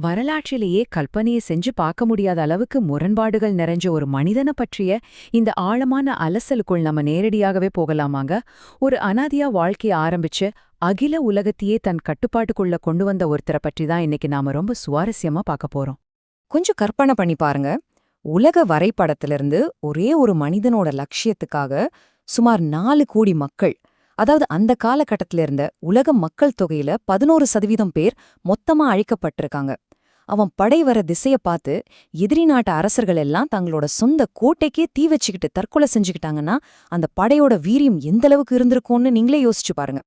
வரலாற்றிலேயே கற்பனையை செஞ்சு பார்க்க முடியாத அளவுக்கு முரண்பாடுகள் நிறைஞ்ச ஒரு மனிதனை பற்றிய இந்த ஆழமான அலசலுக்குள் நம்ம நேரடியாகவே போகலாமாங்க. ஒரு அனாதையா வாழ்க்கைய ஆரம்பிச்சு அகில உலகத்தையே தன் கட்டுப்பாட்டுக்குள்ள கொண்டு வந்த ஒருத்தரை பற்றி தான் இன்னைக்கு நாம ரொம்ப சுவாரஸ்யமா பார்க்க போறோம். கொஞ்சம் கற்பனை பண்ணி பாருங்க. உலக வரைபடத்திலிருந்து ஒரே ஒரு மனிதனோட லட்சியத்துக்காக சுமார் 4 கோடி மக்கள், அதாவது அந்த காலகட்டத்தில இருந்த உலக மக்கள் தொகையில 11% பேர் மொத்தமா அழிக்கப்பட்டிருக்காங்க. அவன் படை வர திசைய பார்த்து எதிரி நாட்டு அரசர்கள் எல்லாம் தங்களோட சொந்த கோட்டைக்கே தீ வச்சுக்கிட்டு தற்கொலை செஞ்சுக்கிட்டாங்கன்னா அந்த படையோட வீரியம் எந்த அளவுக்கு இருந்திருக்கும்னு நீங்களே யோசிச்சு பாருங்க.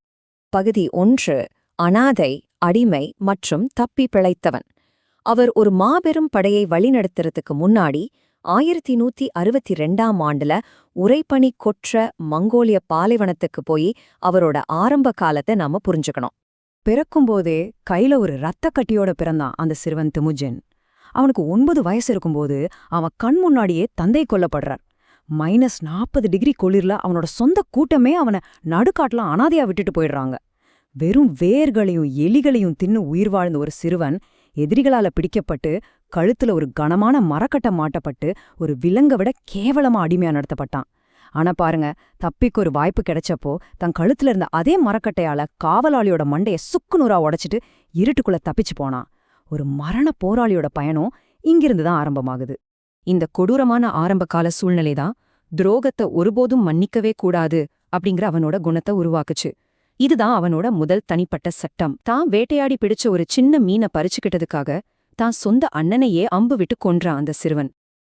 பகுதி 1: அனாதை, அடிமை மற்றும் தப்பி பிழைத்தவன். அவர் ஒரு மாபெரும் படையை வழிநடத்துறதுக்கு முன்னாடி 1162ஆம் ஆண்டுல உறைபனி கொற்ற மங்கோலிய பாலைவனத்துக்கு போய் அவரோட ஆரம்ப காலத்தை நாம புரிஞ்சுக்கணும். பிறக்கும்போதே கையில ஒரு கட்டியோட பிறந்தான் அந்த சிறுவன் திமுஜன். அவனுக்கு 9 வயசு இருக்கும்போது அவன் கண் முன்னாடியே தந்தை கொல்லப்படுறார். -40 குளிர்ல அவனோட சொந்த கூட்டமே அவனை நடுக்காட்டுல அனாதையா விட்டுட்டு போயிடுறாங்க. வெறும் வேர்களையும் எலிகளையும் தின்னு உயிர் வாழ்ந்த ஒரு சிறுவன் எதிரிகளால பிடிக்கப்பட்டு கழுத்துல ஒரு கனமான மரக்கட்டை மாட்டப்பட்டு ஒரு விலங்கை விட கேவலமா அடிமையா நடத்தப்பட்டான். ஆனா பாருங்க, தப்பிக்கு ஒரு வாய்ப்பு கிடைச்சப்போ தன் கழுத்துல இருந்த அதே மரக்கட்டையால காவலாளியோட மண்டைய சுக்குநூறா உடைச்சிட்டு இருட்டுக்குள்ள தப்பிச்சு போனான். ஒரு மரண போராளியோட பயணம் இங்கிருந்துதான் ஆரம்பமாகுது. இந்த கொடூரமான ஆரம்பகால சூழ்நிலைதான் துரோகத்தை ஒருபோதும் மன்னிக்கவே கூடாது அப்படிங்கிற அவனோட குணத்தை உருவாக்குச்சு. இதுதான் அவனோட முதல் தனிப்பட்ட சட்டம். தான் வேட்டையாடி பிடிச்ச ஒரு சின்ன மீனை பறிச்சுக்கிட்டதுக்காக தான் சொந்த அண்ணனையே அம்பு விட்டு கொன்றான் அந்த சிறுவன்.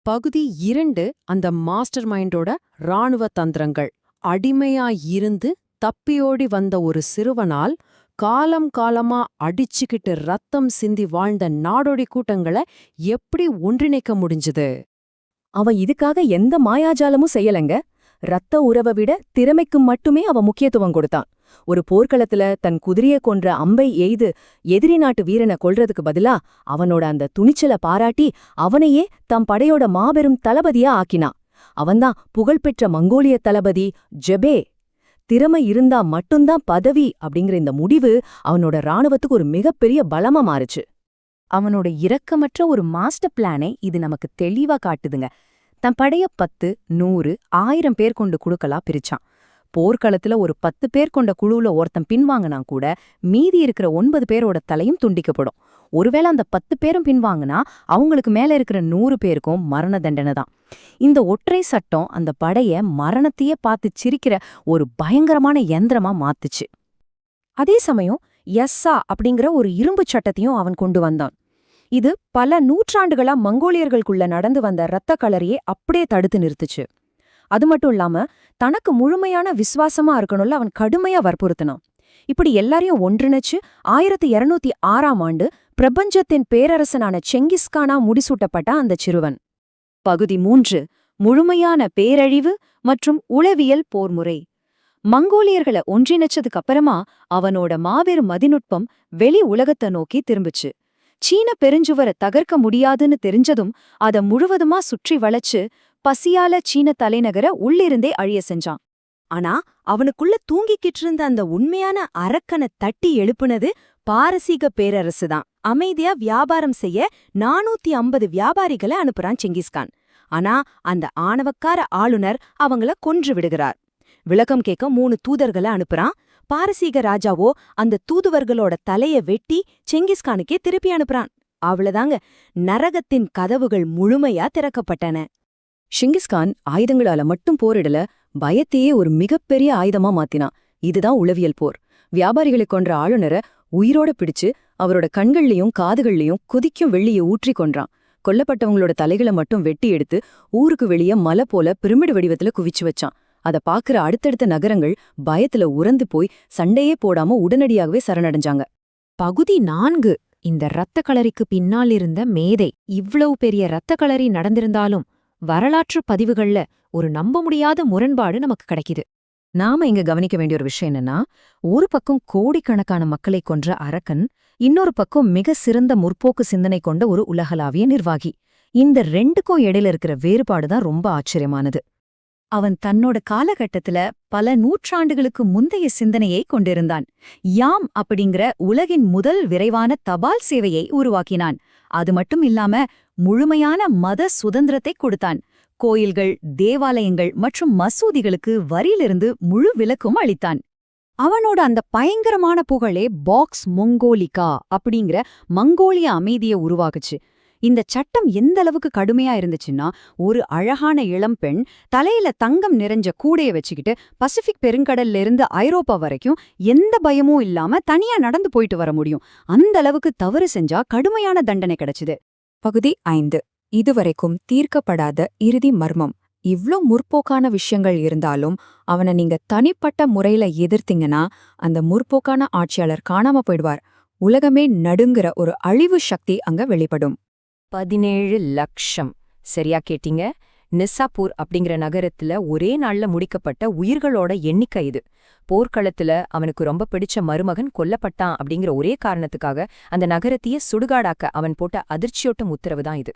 பகுதி 2: அந்த மாஸ்டர் மைண்டோட இராணுவ தந்திரங்கள். அடிமையா இருந்து தப்பியோடி வந்த ஒரு சிறுவனால் காலம் காலமா அடிச்சுக்கிட்டு ரத்தம் சிந்தி வாழ்ந்த நாடோடி கூட்டங்களை எப்படி ஒன்றிணைக்க முடிஞ்சது? அவன் இதுக்காக எந்த மாயாஜாலமும் செய்யலங்க. ரத்த உறவை விட திறமைக்கு மட்டுமே அவன் முக்கியத்துவம் கொடுத்தான். ஒரு போர்க்களத்துல தன் குதிரையை கொன்ற அம்பை எய்து எதிரி நாட்டு வீரனை கொல்றதுக்கு பதிலா அவனோட அந்த துணிச்சலை பாராட்டி அவனையே தம் படையோட மாபெரும் தளபதியா ஆக்கினான். அவன்தான் புகழ்பெற்ற மங்கோலிய தளபதி ஜெபே. திறமை இருந்தா மட்டும்தான் பதவி அப்படிங்கிற இந்த முடிவு அவனோட இராணுவத்துக்கு ஒரு மிகப்பெரிய பலமா மாறுச்சு. அவனோட இரக்கமற்ற ஒரு மாஸ்டர் பிளானை இது நமக்கு தெளிவா காட்டுதுங்க. தன் படைய 10, 100, 1000 பேர் கொண்டு குழுக்களா பிரிச்சான். போர்க்களத்துல ஒரு 10 பேர் கொண்ட குழுவுல ஒருத்தன் பின்வாங்கினா கூட மீதி இருக்கிற 9 பேரோட தலையும் துண்டிக்கப்படும். ஒருவேளை அந்த 10 பேரும் பின்வாங்கினா அவங்களுக்கு மேல இருக்கிற 100 பேருக்கும் மரண தண்டனை தான். இந்த ஒற்றை சட்டம் அந்த படைய மரணத்தையே பார்த்து சிரிக்கிற ஒரு பயங்கரமான யந்திரமா மாத்துச்சு. அதே சமயம் யஸ்ஸா அப்படிங்கிற ஒரு இரும்பு சட்டத்தையும் அவன் கொண்டு வந்தான். இது பல நூற்றாண்டுகளா மங்கோலியர்களுக்குள்ள நடந்து வந்த இரத்த களரியை அப்படியே தடுத்து நிறுத்துச்சு. அது மட்டும் இல்லாம தனக்கு முழுமையான விசுவாசமா இருக்கணும்ல அவன் கடுமையா வற்புறுத்தினான். இப்படி எல்லாரையும் ஒன்றிணைச்சு 1206ஆம் ஆண்டு பிரபஞ்சத்தின் பேரரசனான செங்கிஸ்கானா முடிசூட்டப்பட்ட அந்த சிறுவன். பகுதி 3: முழுமையான பேரழிவு மற்றும் உளவியல் போர்முறை. மங்கோலியர்களை ஒன்றிணைச்சதுக்கு அப்புறமா அவனோட மாபெரும் மதிநுட்பம் வெளி உலகத்தை நோக்கி திரும்பிச்சு. சீன பெருஞ்சுவரை தகர்க்க முடியாதுன்னு தெரிஞ்சதும் அதை முழுவதுமா சுற்றி வளைச்சு பசியால சீன தலைநகர உள்ளிருந்தே அழிய செஞ்சான். ஆனா அவனுக்குள்ள தூங்கிக்கிட்டு இருந்த அந்த உண்மையான அரக்கனை தட்டி எழுப்புனது பாரசீக பேரரசுதான். அமைதியா வியாபாரம் செய்ய 450 வியாபாரிகளை அனுப்புறான் செங்கிஸ்கான். ஆனா அந்த ஆணவக்கார ஆளுநர் அவங்கள கொன்று விடுகிறார். விளக்கம் கேட்க 3 தூதர்களை அனுப்புறான். பாரசீக ராஜாவோ அந்த தூதுவர்களோட தலைய வெட்டி செங்கிஸ்கானுக்கே திருப்பி அனுப்புறான். அவ்வளவுதாங்க, நரகத்தின் கதவுகள் முழுமையா திறக்கப்பட்டன. செங்கிஸ்கான் ஆயுதங்களால மட்டும் போரிடல, பயத்தையே ஒரு மிகப்பெரிய ஆயுதமா மாத்தினான். இதுதான் உளவியல் போர். வியாபாரிகளை கொன்ற ஆளுநரை உயிரோட பிடிச்சு அவரோட கண்கள்லயும் காதுகள்லயும் கொதிக்கும் வெள்ளியை ஊற்றி கொன்றான். கொல்லப்பட்டவங்களோட தலைகளை மட்டும் வெட்டி எடுத்து ஊருக்கு வெளியே மலை போல பிரமிடு வடிவத்துல குவிச்சு வச்சான். அத பாக்குற அடுத்தடுத்த நகரங்கள் பயத்துல உறந்து போய் சண்டையே போடாம உடனடியாகவே சரணடைஞ்சாங்க. பகுதி 4: இந்த இரத்த களரிக்கு பின்னால் இருந்த மேதை. இவ்வளவு பெரிய இரத்த களரி நடந்திருந்தாலும் வரலாற்று பதிவுகள்ல ஒரு நம்ப முடியாத முரண்பாடு நமக்கு கிடைக்குது. நாம இங்க கவனிக்க வேண்டிய ஒரு விஷயம் என்னன்னா, ஒரு பக்கம் கோடிக்கணக்கான மக்களை கொன்ற அரக்கன், இன்னொரு பக்கம் மிக சிறந்த முற்போக்கு சிந்தனை கொண்ட ஒரு உலகளாவிய நிர்வாகி. இந்த 2க்கும் இடையில இருக்கிற வேறுபாடுதான் ரொம்ப ஆச்சரியமானது. அவன் தன்னோட காலகட்டத்துல பல நூற்றாண்டுகளுக்கு முந்தைய சிந்தனையை கொண்டிருந்தான். யாம் அப்படிங்கிற உலகின் முதல் விரைவான தபால் சேவையை உருவாக்கினான். அது மட்டும் இல்லாம முழுமையான மத சுதந்திரத்தை கொடுத்தான். கோயில்கள், தேவாலயங்கள் மற்றும் மசூதிகளுக்கு வரியிலிருந்து முழு விலக்கும் அளித்தான். அவனோட அந்த பயங்கரமான புகழே பாக்ஸ் மொங்கோலிகா அப்படிங்கிற மங்கோலிய அமைதியை உருவாக்குச்சு. இந்த சட்டம் எந்த அளவுக்கு கடுமையா இருந்துச்சுன்னா, ஒரு அழகான இளம்பெண் தலையில தங்கம் நிறைஞ்ச கூடைய வச்சுக்கிட்டு பசிபிக் பெருங்கடல்ல இருந்து ஐரோப்பா வரைக்கும் எந்த பயமும் இல்லாம தனியா நடந்து போயிட்டு வர முடியும். அந்த அளவுக்கு தவறு செஞ்சா கடுமையான தண்டனை கிடைச்சுது. பகுதி 5. இதுவரைக்கும் தீர்க்கப்படாத இறுதி மர்மம். இவ்ளோ முற்போக்கான விஷயங்கள் இருந்தாலும் அவனை நீங்க தனிப்பட்ட முறையில எதிர்த்தீங்கன்னா அந்த முற்போக்கான ஆட்சியாளர் காணாம போயிடுவார். உலகமே நடுங்குற ஒரு அழிவு சக்தி அங்க வெளிப்படும். 17 லட்சம். சரியா கேட்டீங்க. நிசாப்பூர் அப்படிங்கிற நகரத்துல ஒரே நாள்ல முடிக்கப்பட்ட உயிர்களோட எண்ணிக்கை இது. போர்க்களத்துல அவனுக்கு ரொம்ப பிடிச்ச மருமகன் கொல்லப்பட்டான் அப்படிங்கிற ஒரே காரணத்துக்காக அந்த நகரத்தையே சுடுகாடாக்க அவன் போட்ட அதிர்ச்சியோட்டும் உத்தரவுதான் இது.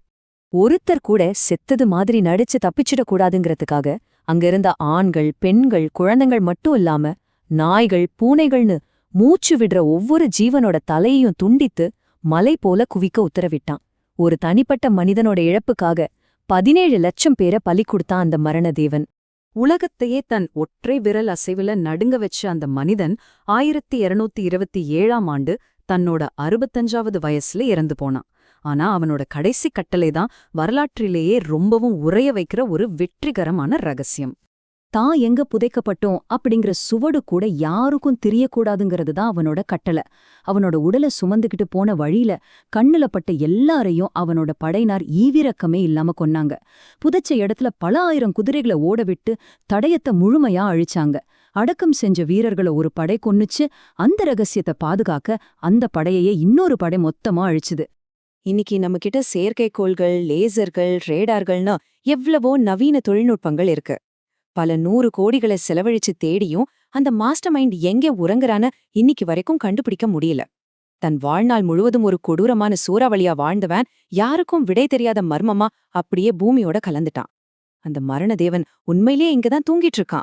ஒருத்தர் கூட செத்தது மாதிரி நடிச்சு தப்பிச்சிடக்கூடாதுங்கிறதுக்காக அங்கிருந்த ஆண்கள், பெண்கள், குழந்தைகள் மட்டும் இல்லாம நாய்கள், பூனைகள்னு மூச்சு விடுற ஒவ்வொரு ஜீவனோட தலையையும் துண்டித்து மலை போல குவிக்க உத்தரவிட்டான். ஒரு தனிப்பட்ட மனிதனோட இழப்புக்காக 17 லட்சம் பேரை பலி கொடுத்தான் அந்த மரணதேவன். உலகத்தையே தன் ஒற்றை விரல் அசைவுல நடுங்க வச்ச அந்த மனிதன் 1227ஆம் ஆண்டு தன்னோட 65வது வயசுல இறந்து போனான். ஆனா அவனோட கடைசி கட்டளை தான் வரலாற்றிலேயே ரொம்பவும் உறைய வைக்கிற ஒரு வெற்றிகரமான ரகசியம். தான் எங்க புதைக்கப்பட்டோம் அப்படிங்கிற சுவடு கூட யாருக்கும் தெரியக்கூடாதுங்கிறது தான் அவனோட கட்டளை. அவனோட உடலை சுமந்துக்கிட்டு போன வழியில கண்ணுல பட்ட எல்லாரையும் அவனோட படையினார் ஈவிரக்கமே இல்லாம கொன்னாங்க. புதைச்ச இடத்துல பல ஆயிரம் குதிரைகளை ஓடவிட்டு தடயத்தை முழுமையா அழிச்சாங்க. அடக்கம் செஞ்ச வீரர்களை ஒரு படை கொன்னுச்சு. அந்த ரகசியத்தை பாதுகாக்க அந்த படையையே இன்னொரு படை மொத்தமா அழிச்சுது. இன்னைக்கு நம்மகிட்ட செயற்கைக்கோள்கள், லேசர்கள், ரேடார்கள்னா எவ்வளவோ நவீன தொழில்நுட்பங்கள் இருக்கு. பல 100 கோடிகளை செலவழிச்சு தேடியும் அந்த மாஸ்டர் மைண்ட் எங்கே உறங்குறான்னு இன்னைக்கு வரைக்கும் கண்டுபிடிக்க முடியல. தன் வாழ்நாள் முழுவதும் ஒரு கொடூரமான சூறாவளியா வாழ்ந்தவன் யாருக்கும் விடை தெரியாத மர்மமா அப்படியே பூமியோட கலந்துட்டான். அந்த மரணதேவன் உண்மையிலேயே இங்கதான் தூங்கிட்டு இருக்கான்.